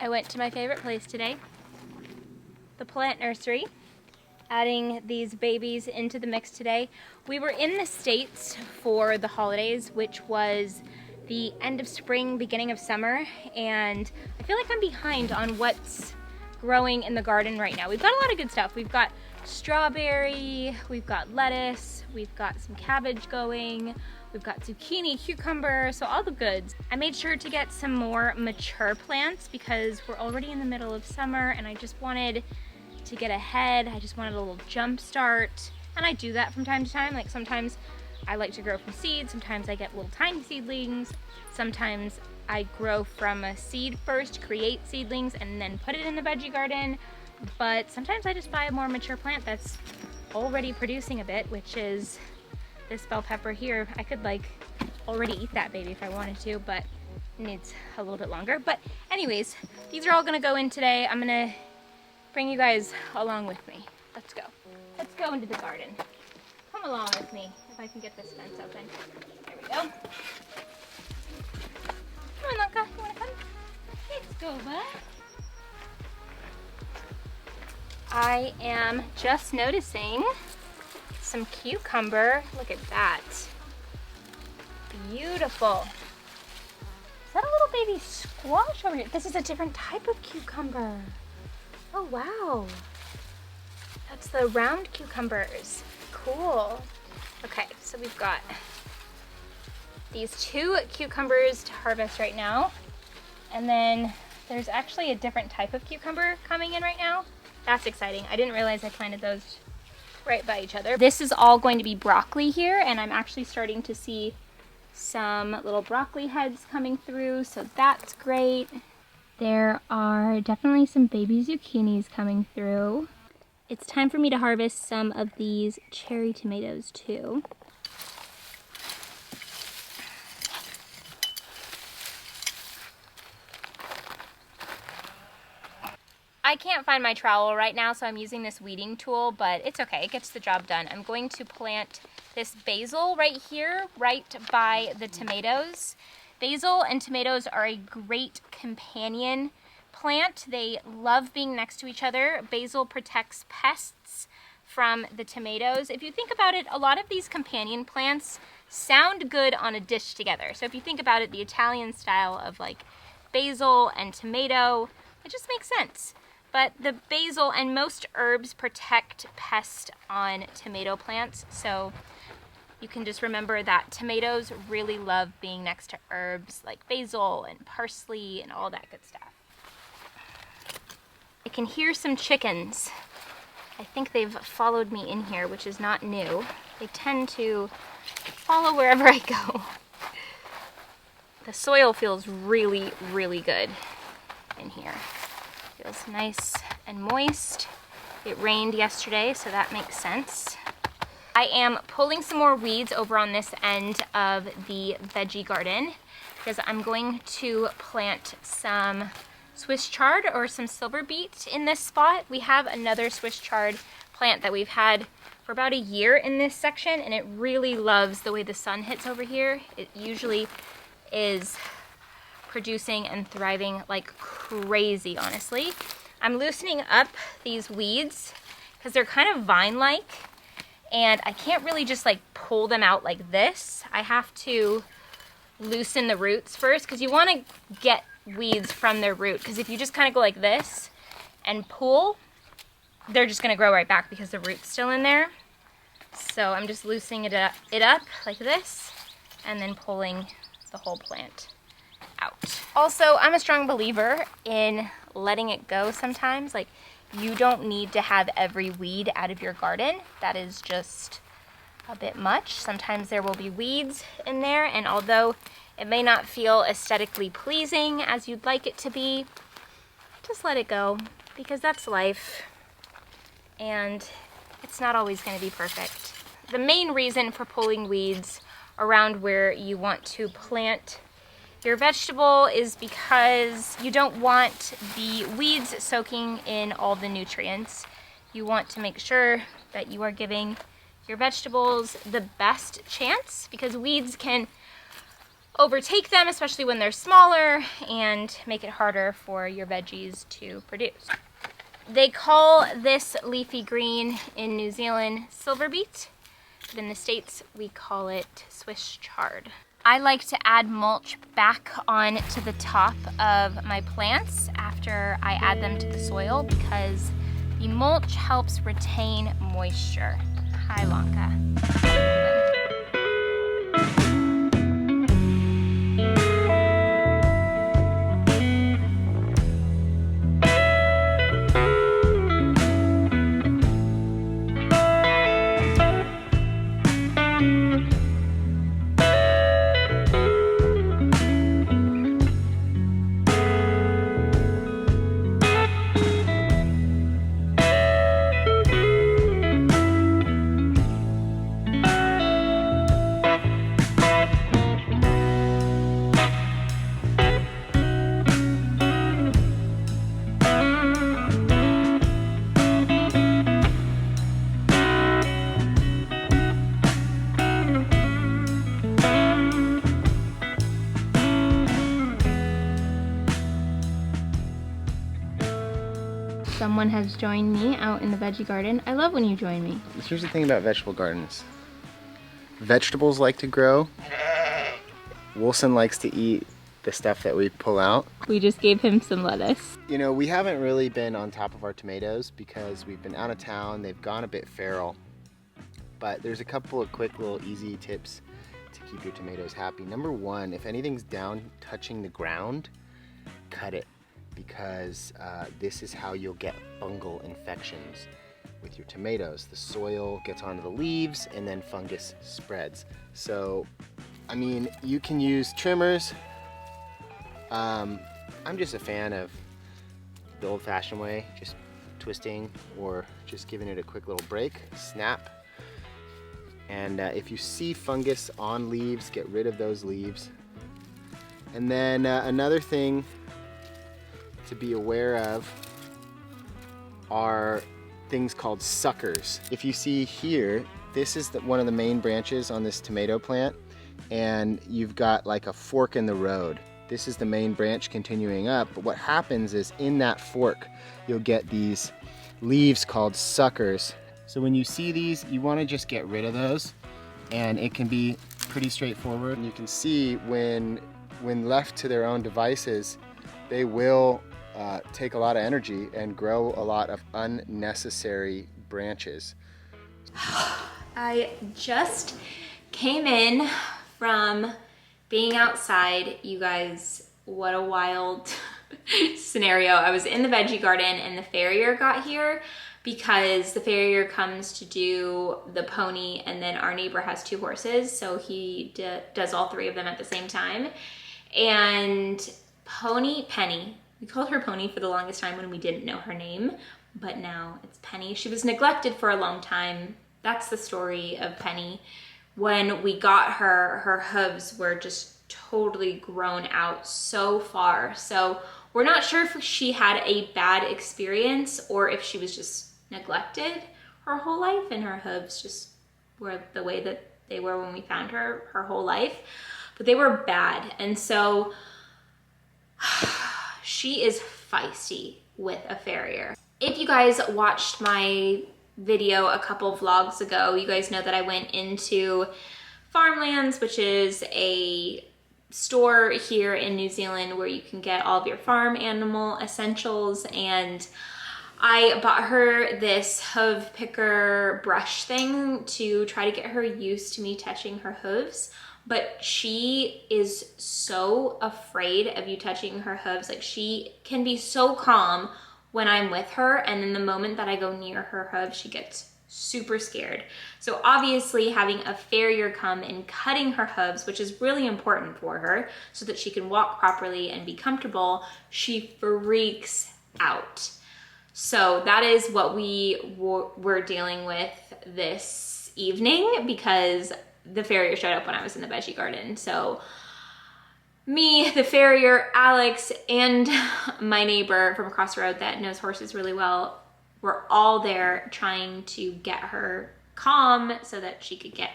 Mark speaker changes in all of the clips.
Speaker 1: I went to my favorite place today, the plant nursery, adding these babies into the mix today. We were in the States for the holidays, which was the end of spring, beginning of summer, and I feel like I'm behind on what's growing in the garden right now. We've got a lot of good stuff. We've got strawberry, we've got lettuce, we've got some cabbage going, we've got zucchini, cucumber, so all the goods. I made sure to get some more mature plants because we're already in the middle of summer and I just wanted to get ahead. I just wanted a little jump start, and I do that from time to time. Like sometimes I like to grow from seeds, sometimes I get little tiny seedlings, sometimes I grow from a seed first, create seedlings, and then put it in the veggie garden. But sometimes I just buy a more mature plant that's already producing a bit, which is this bell pepper here. I could like already eat that baby if I wanted to, but it needs a little bit longer. But anyways, these are all gonna go in today. I'm gonna bring you guys along with me. Let's go. Let's go into the garden. Come along with me if I can get this fence open. There we go. Come on, Lanka, you wanna come? Let's go, bud. I am just noticing some cucumber. Look at that. Beautiful. Is that a little baby squash over here? This is a different type of cucumber. Oh, wow. That's the round cucumbers. Cool. Okay, so we've got these 2 cucumbers to harvest right now. And then there's actually a different type of cucumber coming in right now. That's exciting. I didn't realize I planted those right by each other. This is all going to be broccoli here, and I'm actually starting to see some little broccoli heads coming through, so that's great. There are definitely some baby zucchinis coming through. It's time for me to harvest some of these cherry tomatoes too. I can't find my trowel right now, so I'm using this weeding tool, but it's okay, it gets the job done. I'm going to plant this basil right here, right by the tomatoes. Basil and tomatoes are a great companion plant. They love being next to each other. Basil protects pests from the tomatoes. If you think about it, a lot of these companion plants sound good on a dish together. So if you think about it, the Italian style of like basil and tomato, it just makes sense. But the basil and most herbs protect pests on tomato plants, so you can just remember that tomatoes really love being next to herbs like basil and parsley and all that good stuff. I can hear some chickens. I think they've followed me in here, which is not new. They tend to follow wherever I go. The soil feels really, really good in here. Feels nice and moist. It rained yesterday, so that makes sense. I am pulling some more weeds over on this end of the veggie garden because I'm going to plant some Swiss chard or some silver beet in this spot. We have another Swiss chard plant that we've had for about a year in this section, and it really loves the way the sun hits over here. It usually is producing and thriving like crazy, honestly. I'm loosening up these weeds because they're kind of vine-like, and I can't really just like pull them out like this. I have to loosen the roots first because you want to get weeds from their root, because if you just kind of go like this and pull, they're just going to grow right back because the root's still in there. So I'm just loosening it up like this and then pulling the whole plant out. Also, I'm a strong believer in letting it go sometimes. Like, you don't need to have every weed out of your garden. That is just a bit much. Sometimes there will be weeds in there, and although it may not feel aesthetically pleasing as you'd like it to be, just let it go, because that's life, and it's not always going to be perfect. The main reason for pulling weeds around where you want to plant your vegetable is because you don't want the weeds soaking in all the nutrients. You want to make sure that you are giving your vegetables the best chance, because weeds can overtake them, especially when they're smaller, and make it harder for your veggies to produce. They call this leafy green in New Zealand silver beet, but in the States we call it Swiss chard. I like to add mulch back on to the top of my plants after I add them to the soil because the mulch helps retain moisture. Hi, Lanka. Someone has joined me out in the veggie garden. I love when you join me.
Speaker 2: Here's the thing about vegetable gardens. Vegetables like to grow. Wilson likes to eat the stuff that we pull out.
Speaker 1: We just gave him some lettuce.
Speaker 2: You know, we haven't really been on top of our tomatoes because we've been out of town. They've gone a bit feral. But there's a couple of quick little easy tips to keep your tomatoes happy. Number one, if anything's down touching the ground, cut it. Because this is how you'll get fungal infections with your tomatoes. The soil gets onto the leaves and then fungus spreads. So, I mean, you can use trimmers. I'm just a fan of the old-fashioned way, just twisting or just giving it a quick little break, snap. And if you see fungus on leaves, get rid of those leaves. And then another thing to be aware of are things called suckers. If you see here, this is one of the main branches on this tomato plant, and you've got like a fork in the road. This is the main branch continuing up, but what happens is in that fork, you'll get these leaves called suckers. So when you see these, you want to just get rid of those, and it can be pretty straightforward. And you can see when left to their own devices, they will take a lot of energy and grow a lot of unnecessary branches.
Speaker 1: I just came in from being outside. You guys, what a wild scenario. I was in the veggie garden and the farrier got here because the farrier comes to do the pony, and then our neighbor has 2 horses, so he does all 3 of them at the same time. And Penny, we called her Pony for the longest time when we didn't know her name, but now it's Penny. She was neglected for a long time. That's the story of Penny. When we got her, her hooves were just totally grown out so far. So we're not sure if she had a bad experience or if she was just neglected her whole life and her hooves just were the way that they were when we found her whole life. But they were bad. And so she is feisty with a farrier. If you guys watched my video a couple vlogs ago, you guys know that I went into Farmlands, which is a store here in New Zealand where you can get all of your farm animal essentials, and I bought her this hoof picker brush thing to try to get her used to me touching her hooves. But she is so afraid of you touching her hooves. Like, she can be so calm when I'm with her, and then the moment that I go near her hooves, she gets super scared. So obviously having a farrier come and cutting her hooves, which is really important for her so that she can walk properly and be comfortable, she freaks out. So that is what we were dealing with this evening because the farrier showed up when I was in the veggie garden. So me, the farrier, Alex, and my neighbor from across the road that knows horses really well, we're all there trying to get her calm so that she could get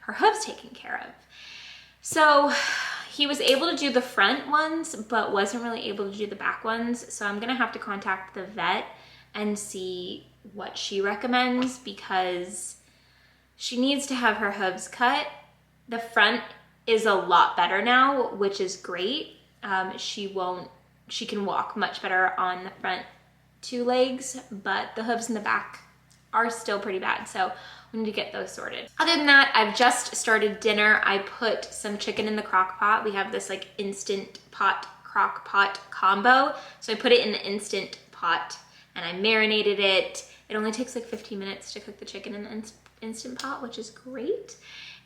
Speaker 1: her hooves taken care of. So he was able to do the front ones, but wasn't really able to do the back ones. So I'm gonna have to contact the vet and see what she recommends, because she needs to have her hooves cut. The front is a lot better now, which is great. She can walk much better on the front 2 legs, but the hooves in the back are still pretty bad. So we need to get those sorted. Other than that, I've just started dinner. I put some chicken in the crock pot. We have this like instant pot crock pot combo. So I put it in the instant pot and I marinated it. It only takes like 15 minutes to cook the chicken in the instant pot, which is great.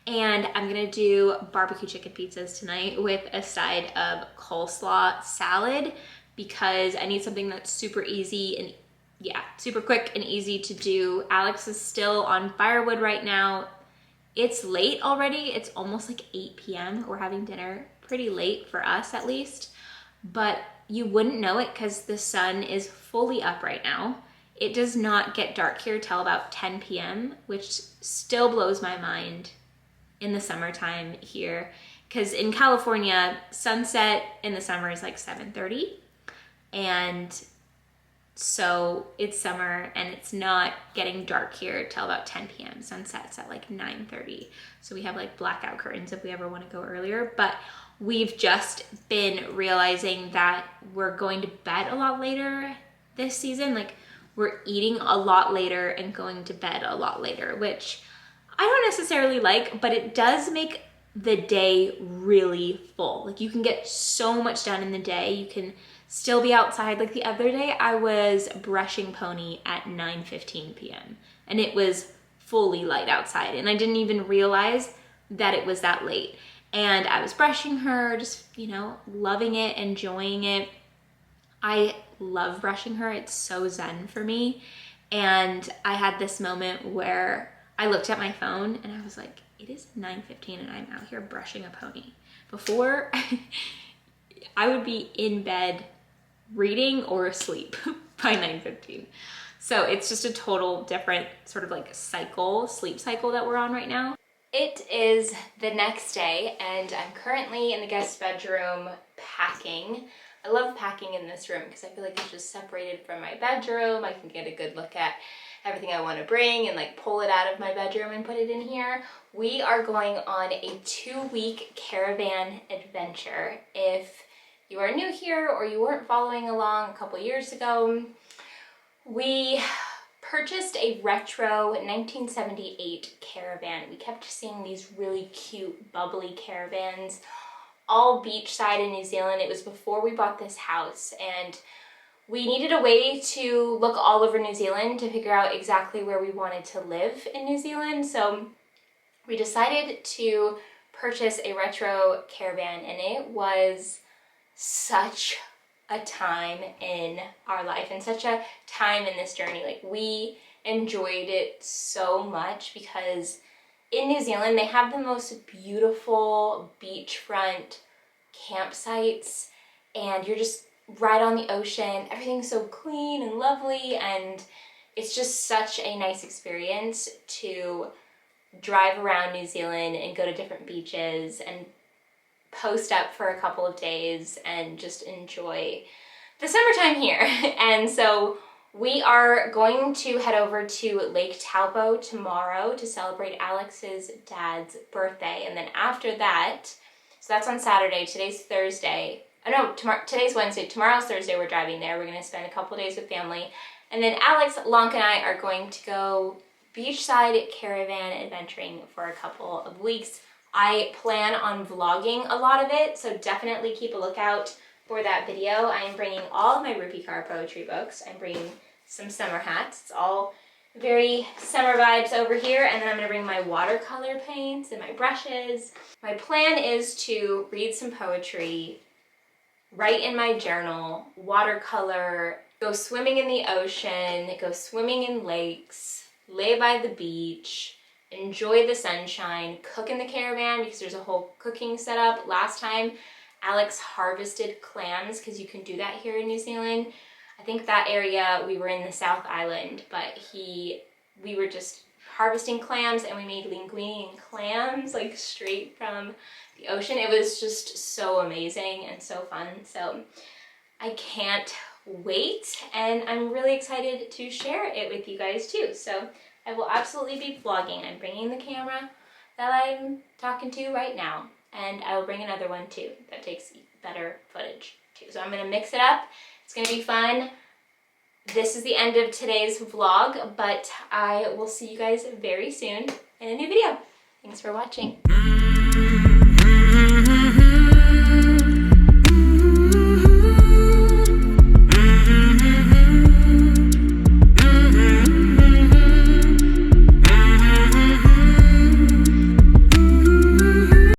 Speaker 1: And I'm gonna do barbecue chicken pizzas tonight with a side of coleslaw salad, because I need something that's super easy and super quick and easy to do. Alex is still on firewood right now. It's late already. It's almost like 8 p.m. We're having dinner pretty late for us at least, but you wouldn't know it because the sun is fully up right now. It does not get dark here till about 10 p.m., which still blows my mind in the summertime here, because in California, sunset in the summer is like 7:30, and so it's summer and it's not getting dark here till about 10 p.m. Sunset's at like 9:30. So we have like blackout curtains if we ever want to go earlier. But we've just been realizing that we're going to bed a lot later this season. Like, we're eating a lot later and going to bed a lot later, which I don't necessarily like, but it does make the day really full. Like, you can get so much done in the day. You can still be outside. Like the other day, I was brushing Pony at 9:15 p.m. and it was fully light outside, and I didn't even realize that it was that late. And I was brushing her, just, you know, loving it, enjoying it. I love brushing her. It's so zen for me. And I had this moment where I looked at my phone and I was like, it is 9:15 and I'm out here brushing a pony. Before, I would be in bed reading or asleep by 9:15. So it's just a total different sort of like sleep cycle that we're on right now. It is the next day and I'm currently in the guest bedroom packing. I love packing in this room because I feel like it's just separated from my bedroom. I can get a good look at everything I want to bring and like pull it out of my bedroom and put it in here. We are going on a 2-week caravan adventure. If you are new here or you weren't following along a couple years ago, we purchased a retro 1978 caravan. We kept seeing these really cute, bubbly caravans, all beachside in New Zealand. It was before we bought this house, and we needed a way to look all over New Zealand to figure out exactly where we wanted to live in New Zealand. So we decided to purchase a retro caravan, and it was such a time in our life and such a time in this journey. Like, we enjoyed it so much because in New Zealand they have the most beautiful beachfront campsites, and you're just right on the ocean. Everything's so clean and lovely, and it's just such a nice experience to drive around New Zealand and go to different beaches and post up for a couple of days and just enjoy the summertime here. And so we are going to head over to Lake Taupo tomorrow to celebrate Alex's dad's birthday. And then after that, so that's on Saturday, today's Thursday. Oh no, today's Wednesday, tomorrow's Thursday, we're driving there. We're gonna spend a couple of days with family. And then Alex, Lonk, and I are going to go beachside caravan adventuring for a couple of weeks. I plan on vlogging a lot of it, so definitely keep a lookout for that video. I am bringing all of my Rupi Kaur poetry books. I'm bringing some summer hats. It's all very summer vibes over here. And then I'm gonna bring my watercolor paints and my brushes. My plan is to read some poetry, write in my journal, watercolor, go swimming in the ocean, go swimming in lakes, lay by the beach, enjoy the sunshine, cook in the caravan because there's a whole cooking setup. Last time, Alex harvested clams because you can do that here in New Zealand. I think that area, we were in the South Island, but we were just harvesting clams, and we made linguine and clams like straight from the ocean. It was just so amazing and so fun. So I can't wait, and I'm really excited to share it with you guys too. So I will absolutely be vlogging. I'm bringing the camera that I'm talking to right now, and I will bring another one too that takes better footage too. So I'm gonna mix it up. It's gonna be fun. This is the end of today's vlog, but I will see you guys very soon in a new video. Thanks for watching.